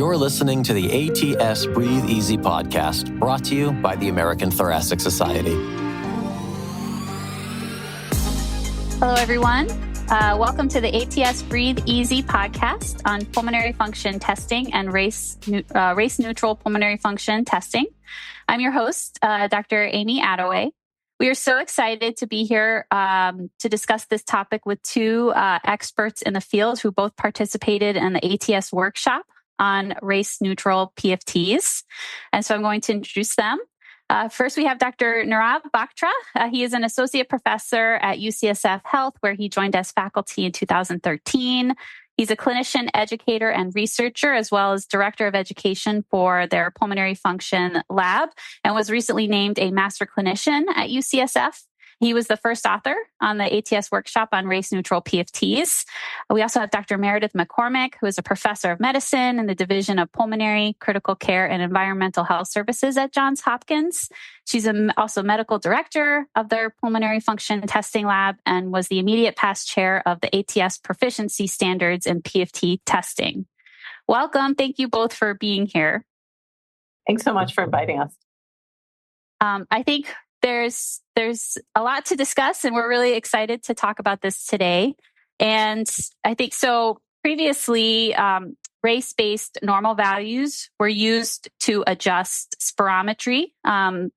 You're listening to the ATS Breathe Easy podcast, brought to you by the American Thoracic Society. Hello, everyone. Welcome to the ATS Breathe Easy podcast on pulmonary function testing and race-neutral pulmonary function testing. I'm your host, Dr. Amy Attaway. We are so excited to be here to discuss this topic with two experts in the field who both participated in the ATS workshop on race-neutral PFTs. And so I'm going to introduce them. First, we have Dr. Nirav Bhakta. He is an associate professor at UCSF Health, where he joined as faculty in 2013. He's a clinician, educator, and researcher, as well as director of education for their pulmonary function lab, and was recently named a master clinician at UCSF. He was the first author on the ATS workshop on race-neutral PFTs. We also have Dr. Meredith McCormack, who is a professor of medicine in the Division of Pulmonary, Critical Care, and Environmental Health Services at Johns Hopkins. She's also medical director of their pulmonary function testing lab and was the immediate past chair of the ATS proficiency standards in PFT testing. Welcome. Thank you both for being here. Thanks so much for inviting us. I think there's a lot to discuss, and we're really excited to talk about this today. And I think so previously, race-based normal values were used to adjust spirometry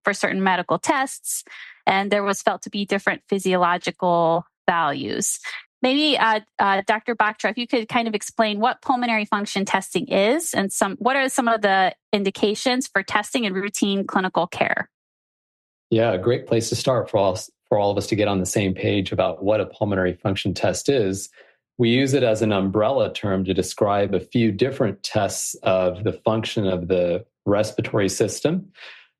for certain medical tests, and there was felt to be different physiological values. Maybe Dr. Bhakta, if you could kind of explain what pulmonary function testing is and what are some of the indications for testing in routine clinical care? Yeah, a great place to start for all of us to get on the same page about what a pulmonary function test is. We use it as an umbrella term to describe a few different tests of the function of the respiratory system.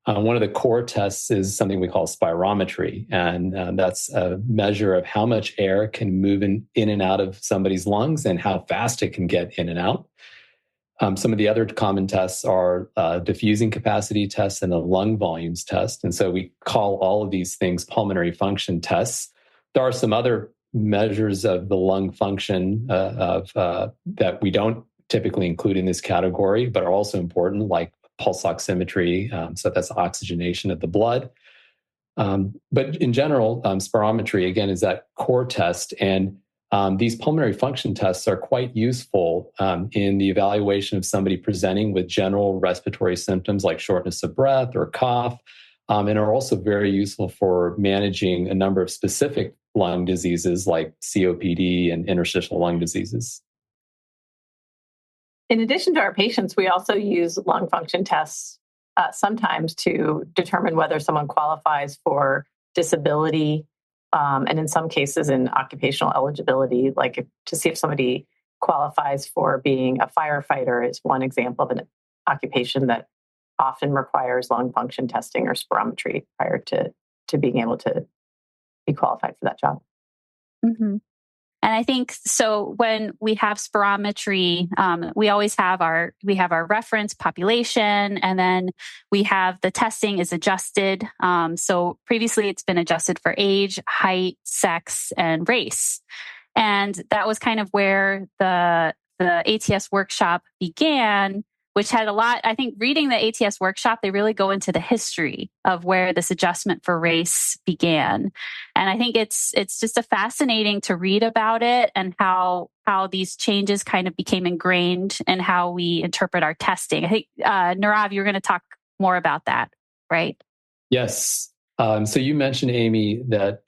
One of the core tests is something we call spirometry, and that's a measure of how much air can move in and out of somebody's lungs and how fast it can get in and out. Some of the other common tests are diffusing capacity tests and a lung volumes test. And so we call all of these things pulmonary function tests. There are some other measures of the lung function that we don't typically include in this category, but are also important, like pulse oximetry. So that's oxygenation of the blood. But in general, spirometry, again, is that core test. And these pulmonary function tests are quite useful in the evaluation of somebody presenting with general respiratory symptoms like shortness of breath or cough, and are also very useful for managing a number of specific lung diseases like COPD and interstitial lung diseases. In addition to our patients, we also use lung function tests sometimes to determine whether someone qualifies for disability, and in some cases in occupational eligibility, like to see if somebody qualifies for being a firefighter is one example of an occupation that often requires lung function testing or spirometry prior to being able to be qualified for that job. Mm-hmm. And I think so when we have spirometry, we always have our reference population, and then we have the testing is adjusted. So previously it's been adjusted for age, height, sex, and race. And that was kind of where the ATS workshop began, which had a lot, I think reading the ATS workshop, they really go into the history of where this adjustment for race began. And I think it's just a fascinating to read about it and how these changes kind of became ingrained in how we interpret our testing. I think, Nirav, you're going to talk more about that, right? Yes. So you mentioned, Amy, that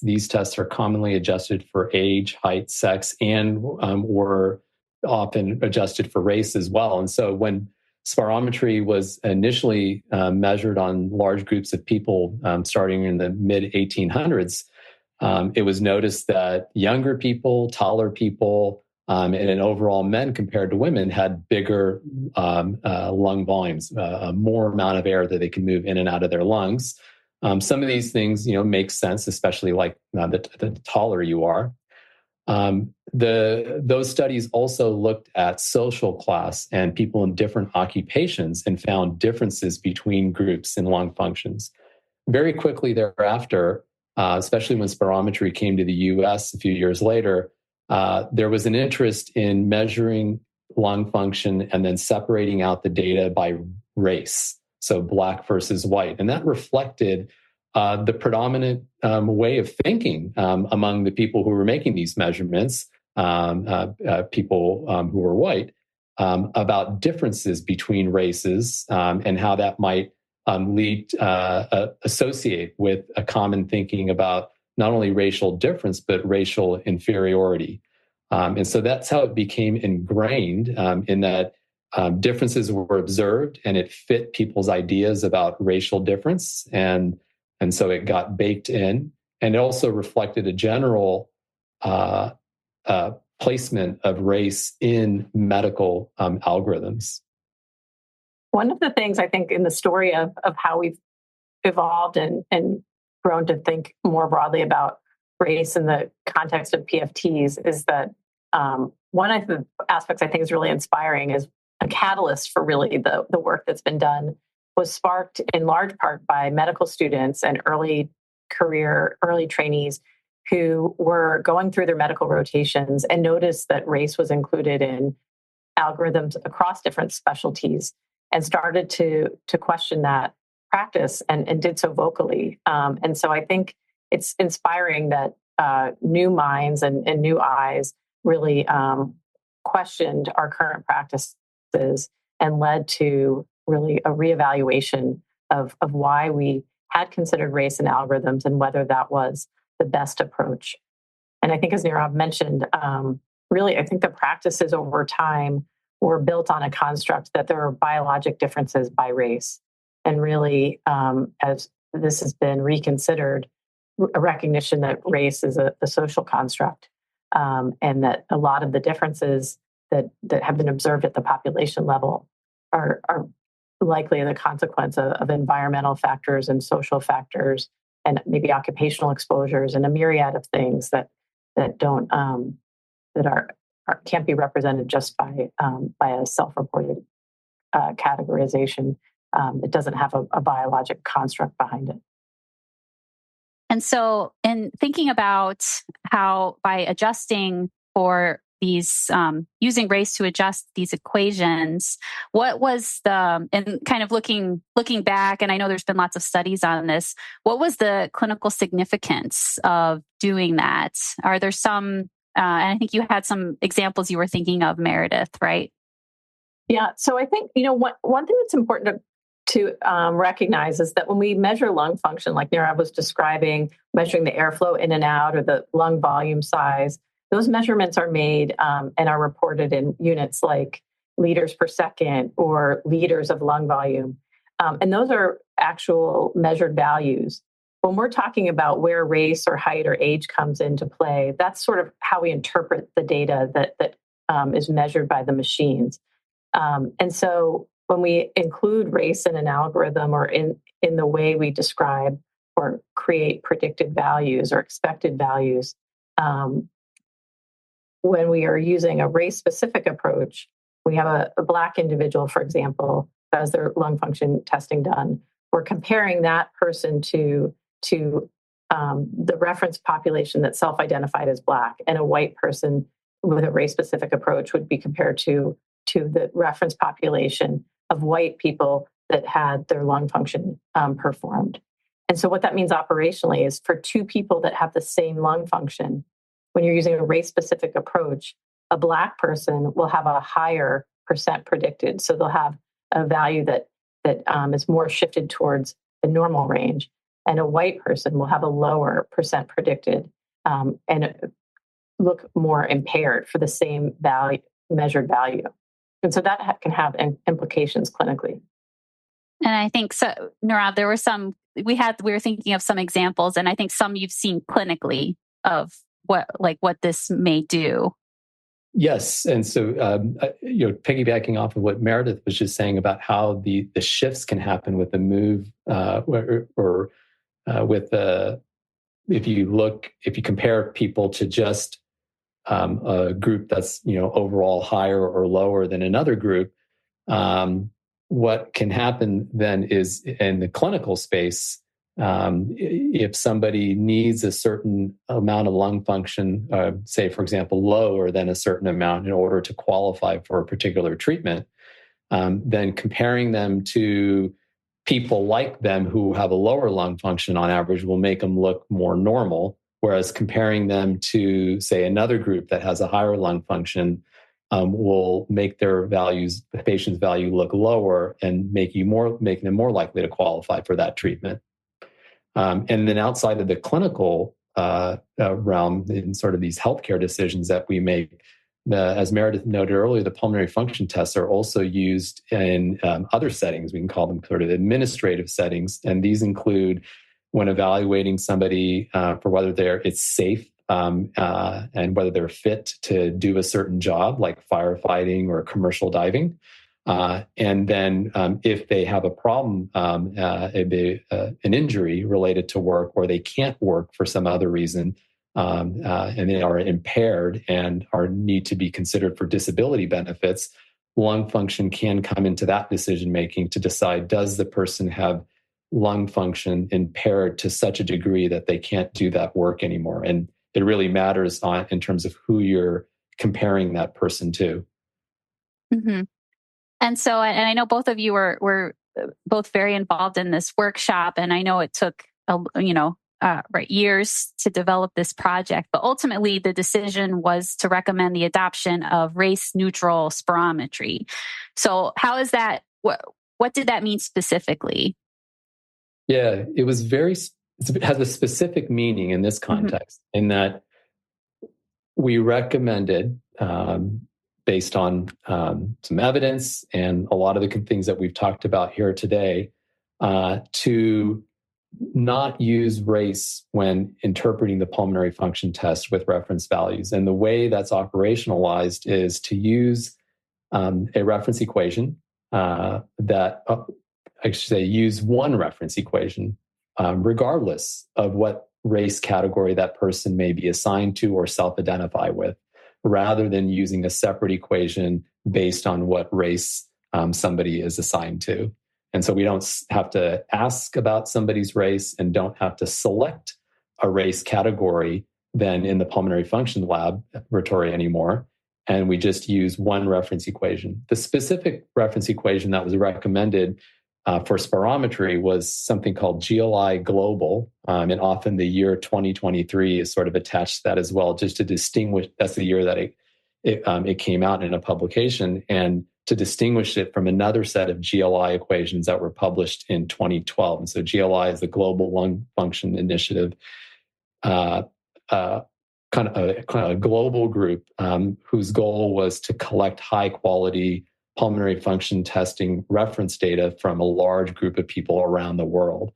these tests are commonly adjusted for age, height, sex, and were often adjusted for race as well. And so when spirometry was initially measured on large groups of people starting in the mid-1800s, it was noticed that younger people, taller people, and in overall men compared to women had bigger lung volumes, more amount of air that they can move in and out of their lungs. Some of these things, make sense, especially like the taller you are. Those studies also looked at social class and people in different occupations and found differences between groups in lung functions. Very quickly thereafter, especially when spirometry came to the US a few years later, there was an interest in measuring lung function and then separating out the data by race, so black versus white. And that reflected the predominant way of thinking among the people who were making these measurements, people who were white, about differences between races and how that might associate with a common thinking about not only racial difference, but racial inferiority. And so that's how it became ingrained in that differences were observed and it fit people's ideas about racial difference. And so it got baked in. And it also reflected a general placement of race in medical algorithms. One of the things I think in the story of how we've evolved and grown to think more broadly about race in the context of PFTs is that one of the aspects I think is really inspiring is a catalyst for really the work that's been done was sparked in large part by medical students and early trainees who were going through their medical rotations and noticed that race was included in algorithms across different specialties and started to question that practice and did so vocally. And so I think it's inspiring that new minds and new eyes really questioned our current practices and led to really a reevaluation of why we had considered race in algorithms and whether that was the best approach. And I think, as Nirav mentioned, really, I think the practices over time were built on a construct that there are biologic differences by race. And really, as this has been reconsidered, a recognition that race is a social construct and that a lot of the differences that have been observed at the population level are likely the consequence of environmental factors and social factors and maybe occupational exposures and a myriad of things that don't can't be represented just by a self-reported categorization. It doesn't have a biologic construct behind it. And so in thinking about how by adjusting for these, using race to adjust these equations, what was and kind of looking back, and I know there's been lots of studies on this, what was the clinical significance of doing that? Are there some, and I think you had some examples you were thinking of, Meredith, right? Yeah, so I think, one thing that's important to recognize is that when we measure lung function, like Nirav was describing, measuring the airflow in and out or the lung volume size, those measurements are made and are reported in units like liters per second or liters of lung volume. And those are actual measured values. When we're talking about where race or height or age comes into play, that's sort of how we interpret the data that is measured by the machines. And so when we include race in an algorithm or in the way we describe or create predicted values or expected values, when we are using a race-specific approach, we have a Black individual, for example, who has their lung function testing done. We're comparing that person to the reference population that's self-identified as Black, and a white person with a race-specific approach would be compared to the reference population of white people that had their lung function performed. And so what that means operationally is for two people that have the same lung function, when you're using a race-specific approach, a Black person will have a higher percent predicted. So they'll have a value that is more shifted towards the normal range. And a white person will have a lower percent predicted and look more impaired for the same measured value. And so that can have implications clinically. And I think so, Nirav, there were we were thinking of some examples, and I think some you've seen clinically of what this may do. Yes. And so, piggybacking off of what Meredith was just saying about how the shifts can happen with the move if you compare people to just a group that's, overall higher or lower than another group, what can happen then is in the clinical space, If somebody needs a certain amount of lung function, say, for example, lower than a certain amount in order to qualify for a particular treatment, then comparing them to people like them who have a lower lung function on average will make them look more normal, whereas comparing them to, say, another group that has a higher lung function will make their values, the patient's value, look lower and making them more likely to qualify for that treatment. And then outside of the clinical realm, in sort of these healthcare decisions that we make, as Meredith noted earlier, the pulmonary function tests are also used in other settings. We can call them sort of administrative settings. And these include when evaluating somebody for whether it's safe and whether they're fit to do a certain job like firefighting or commercial diving. And then if they have a problem, an injury related to work, or they can't work for some other reason, and they are impaired and need to be considered for disability benefits, lung function can come into that decision-making to decide, does the person have lung function impaired to such a degree that they can't do that work anymore? And it really matters in terms of who you're comparing that person to. Mm-hmm. And so, and I know both of you were both very involved in this workshop, and I know it took, years to develop this project, but ultimately the decision was to recommend the adoption of race-neutral spirometry. So how is that, what did that mean specifically? Yeah, it has a specific meaning in this context, in that we recommended, based on some evidence and a lot of the things that we've talked about here today, to not use race when interpreting the pulmonary function test with reference values. And the way that's operationalized is to use a reference equation use one reference equation, regardless of what race category that person may be assigned to or self-identify with, rather than using a separate equation based on what race somebody is assigned to. And so we don't have to ask about somebody's race and don't have to select a race category then in the pulmonary function laboratory anymore. And we just use one reference equation. The specific reference equation that was recommended for spirometry was something called GLI Global. And often the year 2023 is sort of attached to that as well, just to distinguish, that's the year that it came out in a publication, and to distinguish it from another set of GLI equations that were published in 2012. And so GLI is the Global Lung Function Initiative, kind of a global group whose goal was to collect high quality pulmonary function testing reference data from a large group of people around the world.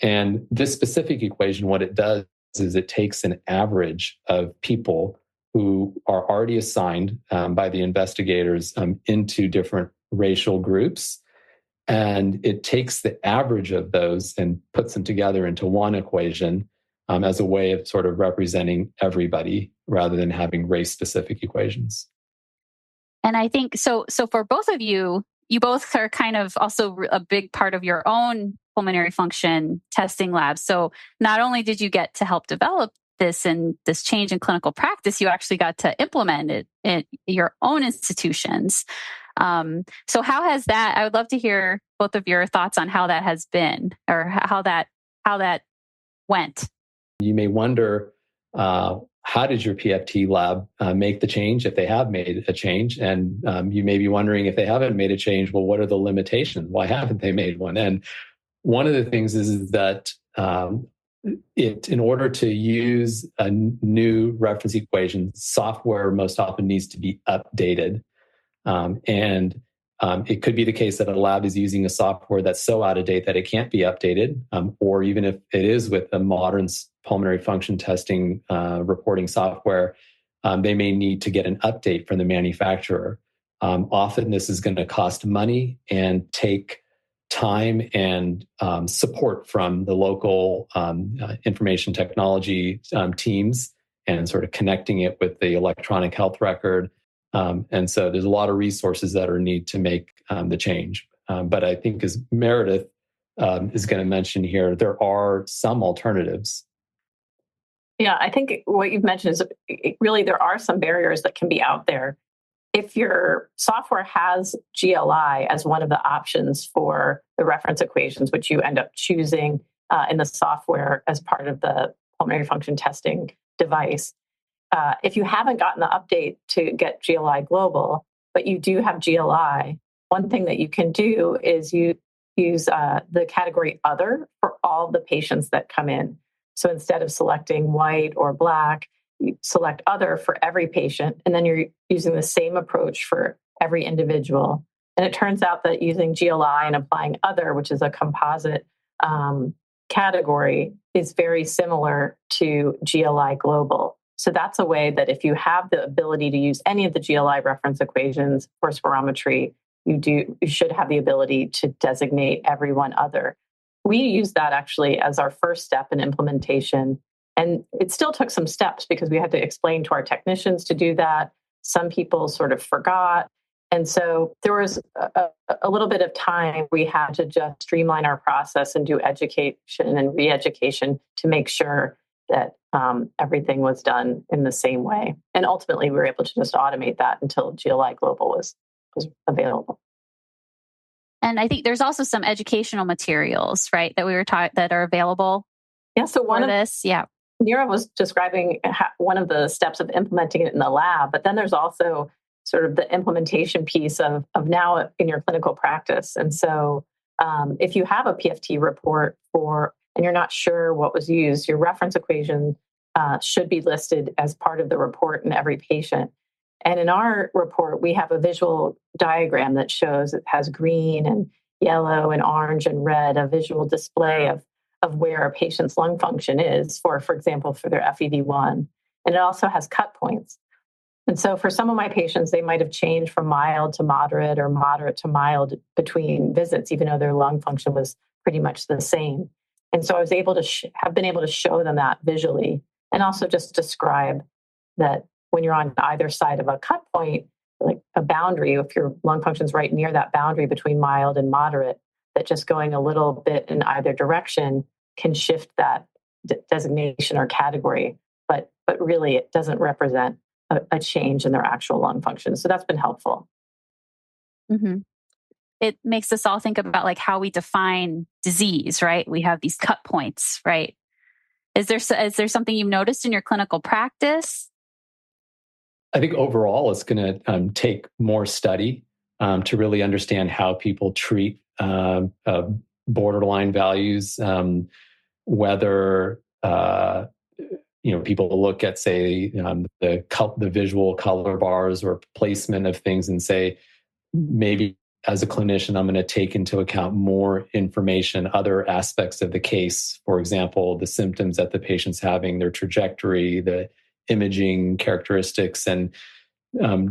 And this specific equation, what it does is it takes an average of people who are already assigned by the investigators into different racial groups. And it takes the average of those and puts them together into one equation as a way of sort of representing everybody rather than having race-specific equations. And I think, so for both of you, you both are kind of also a big part of your own pulmonary function testing labs. So not only did you get to help develop this and this change in clinical practice, you actually got to implement it in your own institutions. So how has that, I would love to hear both of your thoughts on how that has been, or how that went. You may wonder, how did your PFT lab make the change, if they have made a change? And you may be wondering, if they haven't made a change, well, what are the limitations? Why haven't they made one? And one of the things is that in order to use a new reference equation, software most often needs to be updated. And it could be the case that a lab is using a software that's so out of date that it can't be updated, or even if it is with a modern pulmonary function testing reporting software, they may need to get an update from the manufacturer. Often this is going to cost money and take time and support from the local information technology teams, and sort of connecting it with the electronic health record. And so there's a lot of resources that are needed to make the change. But I think, as Meredith is going to mention here, there are some alternatives. Yeah, I think what you've mentioned is really there are some barriers that can be out there. If your software has GLI as one of the options for the reference equations, which you end up choosing in the software as part of the pulmonary function testing device, if you haven't gotten the update to get GLI global, but you do have GLI, one thing that you can do is you use the category other for all the patients that come in. So instead of selecting white or black, you select other for every patient, and then you're using the same approach for every individual. And it turns out that using GLI and applying other, which is a composite category, is very similar to GLI global. So that's a way that if you have the ability to use any of the GLI reference equations for spirometry, you should have the ability to designate everyone other. We used that actually as our first step in implementation. And it still took some steps because we had to explain to our technicians to do that. Some people sort of forgot. And so there was a little bit of time we had to just streamline our process and do education and re-education to make sure that everything was done in the same way. And ultimately, we were able to just automate that until GLI Global was available. And I think there's also some educational materials, right, that we were taught that are available. Yeah. So one of this, Nirav was describing one of the steps of implementing it in the lab, but then there's also sort of the implementation piece of now in your clinical practice. And so if you have a PFT report and you're not sure what was used, your reference equation should be listed as part of the report in every patient. And in our report, we have a visual diagram that shows it has green and yellow and orange and red, a visual display of where a patient's lung function is for example, for their FEV1. And it also has cut points. And so for some of my patients, they might have changed from mild to moderate or moderate to mild between visits, even though their lung function was pretty much the same. And so I was able to have been able to show them that visually and also just describe that when you're on either side of a cut point, like a boundary, if your lung function's right near that boundary between mild and moderate, that just going a little bit in either direction can shift that designation or category. But really, it doesn't represent a change in their actual lung function. So that's been helpful. Mm-hmm. It makes us all think about like how we define disease, right? We have these cut points, right? Is there something you've noticed in your clinical practice? I think overall it's going to take more study to really understand how people treat borderline values, whether people look at, say, the visual color bars or placement of things and say, maybe as a clinician, I'm going to take into account more information, other aspects of the case. For example, the symptoms that the patient's having, their trajectory, the imaging characteristics, and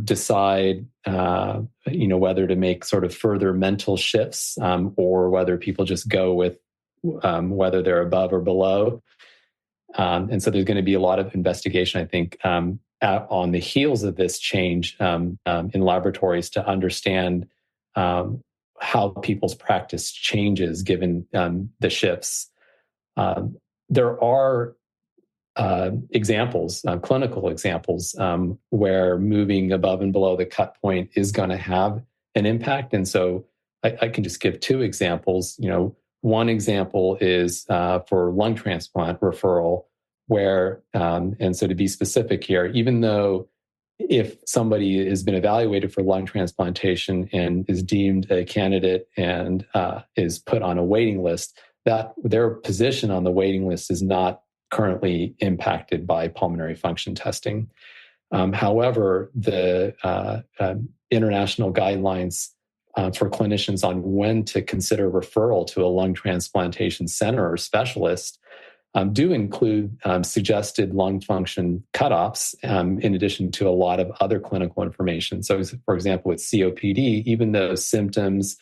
decide, whether to make sort of further mental shifts or whether people just go with whether they're above or below. And so there's going to be a lot of investigation, I think, on the heels of this change in laboratories to understand how people's practice changes given the shifts. There are examples, clinical examples, where moving above and below the cut point is going to have an impact. And so I can just give two examples. One example is for lung transplant referral, where, and so to be specific here, even though if somebody has been evaluated for lung transplantation and is deemed a candidate and is put on a waiting list, that their position on the waiting list is not currently impacted by pulmonary function testing. However, the international guidelines for clinicians on when to consider referral to a lung transplantation center or specialist do include suggested lung function cutoffs in addition to a lot of other clinical information. So, for example, with COPD, even though symptoms,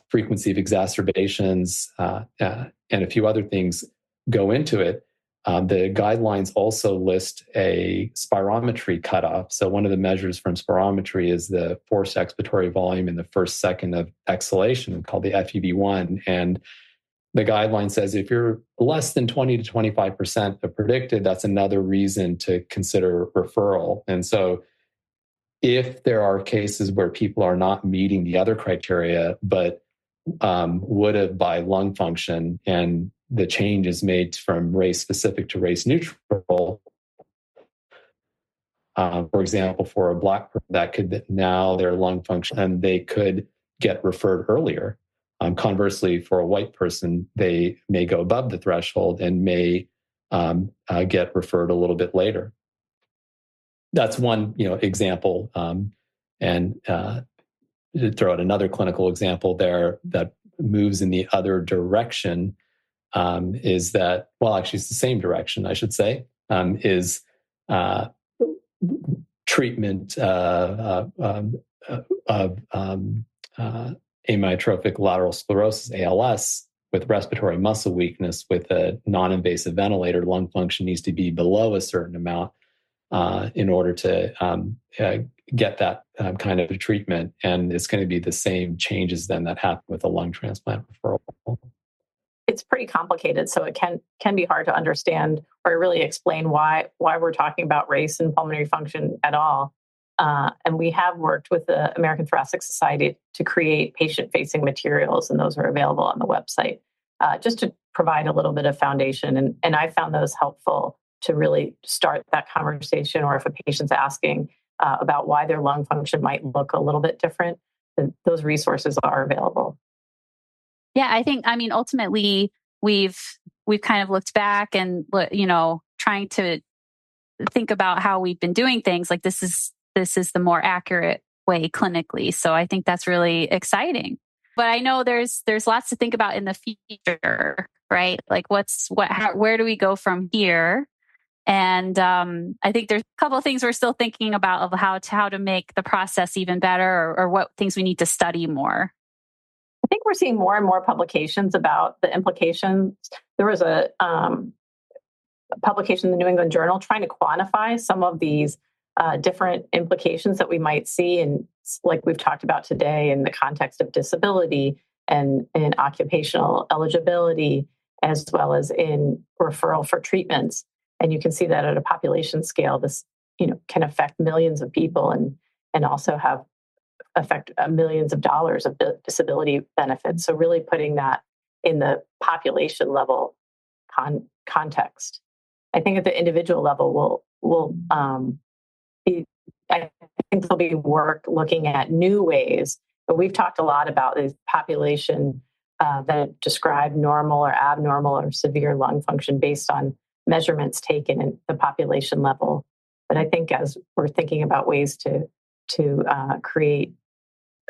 frequency of exacerbations, and a few other things go into it, The guidelines also list a spirometry cutoff. So one of the measures from spirometry is the forced expiratory volume in the first second of exhalation, called the FEV1. And the guideline says if you're less than 20 to 25% of predicted, that's another reason to consider referral. And so if there are cases where people are not meeting the other criteria, but would have by lung function, and the change is made from race specific to race neutral, for example, for a Black person, that could now their lung function, and they could get referred earlier. Conversely, for a white person, they may go above the threshold and may get referred a little bit later. That's one, example. And to throw out another clinical example there that moves in the other direction is that, well, actually, it's the same direction, I should say, is treatment of amyotrophic lateral sclerosis, ALS, with respiratory muscle weakness with a non-invasive ventilator. Lung function needs to be below a certain amount in order to get that kind of a treatment. And it's going to be the same changes then that happen with a lung transplant referral. It's pretty complicated, so it can be hard to understand or really explain why we're talking about race and pulmonary function at all. And we have worked with the American Thoracic Society to create patient-facing materials, and those are available on the website, just to provide a little bit of foundation. And I found those helpful to really start that conversation, or if a patient's asking about why their lung function might look a little bit different, those resources are available. Yeah, I mean, ultimately, we've kind of looked back and, trying to think about how we've been doing things. Like this is the more accurate way clinically. So I think that's really exciting. But I know there's lots to think about in the future, right? Like where do we go from here? And I think there's a couple of things we're still thinking about of how to make the process even better, or what things we need to study more. I think we're seeing more and more publications about the implications. There was a publication in the New England Journal trying to quantify some of these different implications that we might see, and like we've talked about today, in the context of disability and in occupational eligibility, as well as in referral for treatments. And you can see that at a population scale, this can affect millions of people and also affect millions of dollars of disability benefits. So really putting that in the population level context. I think at the individual level, I think there'll be work looking at new ways. But we've talked a lot about this population that describe normal or abnormal or severe lung function based on measurements taken at the population level. But I think as we're thinking about ways to create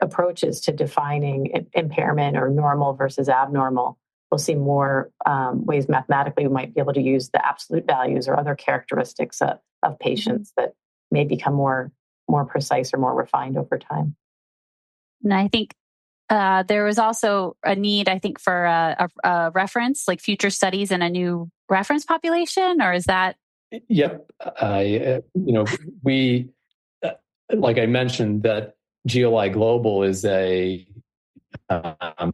approaches to defining impairment or normal versus abnormal, we'll see more ways mathematically we might be able to use the absolute values or other characteristics of patients that may become more precise or more refined over time. And I think there was also a need, I think, for a reference, like future studies and a new reference population, or is that? Yep. We, like I mentioned, that GLI Global is a kind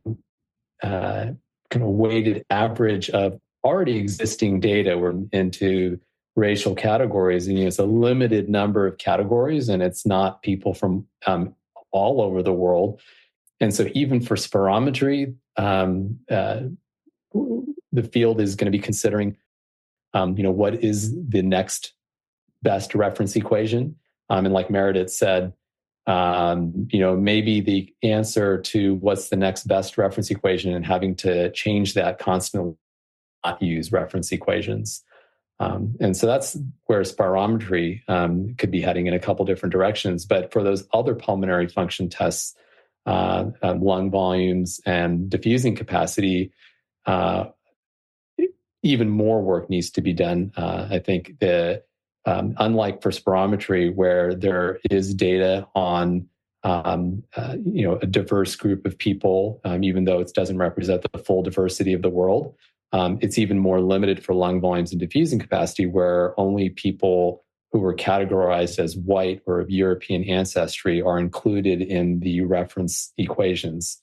of weighted average of already existing data. We're into racial categories, and it's a limited number of categories, and it's not people from all over the world. And so even for spirometry, the field is going to be considering, what is the next best reference equation? And like Meredith said, maybe the answer to what's the next best reference equation and having to change that constantly, not use reference equations. And so that's where spirometry could be heading in a couple different directions. But for those other pulmonary function tests, lung volumes and diffusing capacity, even more work needs to be done. I think unlike for spirometry, where there is data on a diverse group of people, even though it doesn't represent the full diversity of the world, It's even more limited for lung volumes and diffusing capacity, where only people who were categorized as white or of European ancestry are included in the reference equations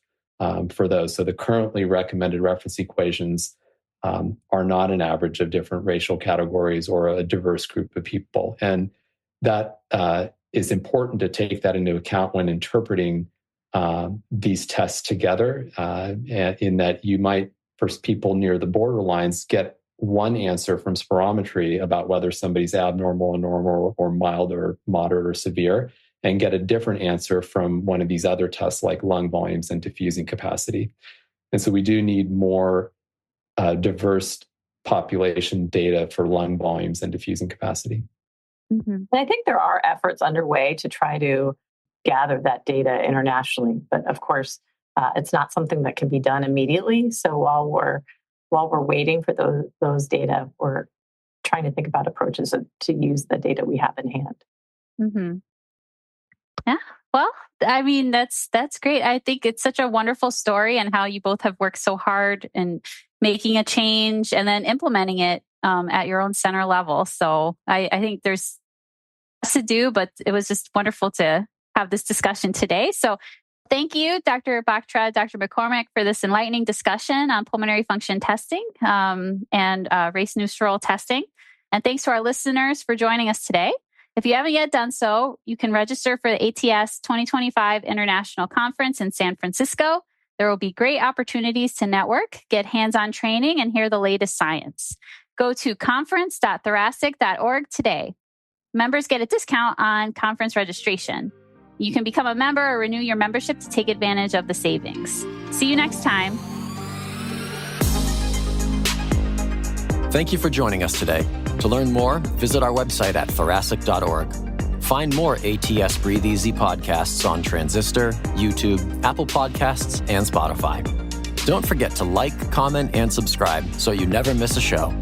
for those. So the currently recommended reference equations are not an average of different racial categories or a diverse group of people. And that is important to take that into account when interpreting these tests together, in that you might, for people near the borderlines, get one answer from spirometry about whether somebody's abnormal or normal or mild or moderate or severe, and get a different answer from one of these other tests like lung volumes and diffusing capacity. And so we do need more diverse population data for lung volumes and diffusing capacity. Mm-hmm. And I think there are efforts underway to try to gather that data internationally, but of course, it's not something that can be done immediately. So while we're waiting for those data, we're trying to think about approaches to use the data we have in hand. Mm-hmm. Yeah. Well, I mean, that's great. I think it's such a wonderful story, and how you both have worked so hard in making a change and then implementing it at your own center level. So I think there's lots to do, but it was just wonderful to have this discussion today. So thank you, Dr. Bhakta, Dr. McCormack, for this enlightening discussion on pulmonary function testing and race-neutral testing. And thanks to our listeners for joining us today. If you haven't yet done so, you can register for the ATS 2025 International Conference in San Francisco. There will be great opportunities to network, get hands-on training, and hear the latest science. Go to conference.thoracic.org today. Members get a discount on conference registration. You can become a member or renew your membership to take advantage of the savings. See you next time. Thank you for joining us today. To learn more, visit our website at thoracic.org. Find more ATS Breathe Easy podcasts on Transistor, YouTube, Apple Podcasts, and Spotify. Don't forget to like, comment, and subscribe so you never miss a show.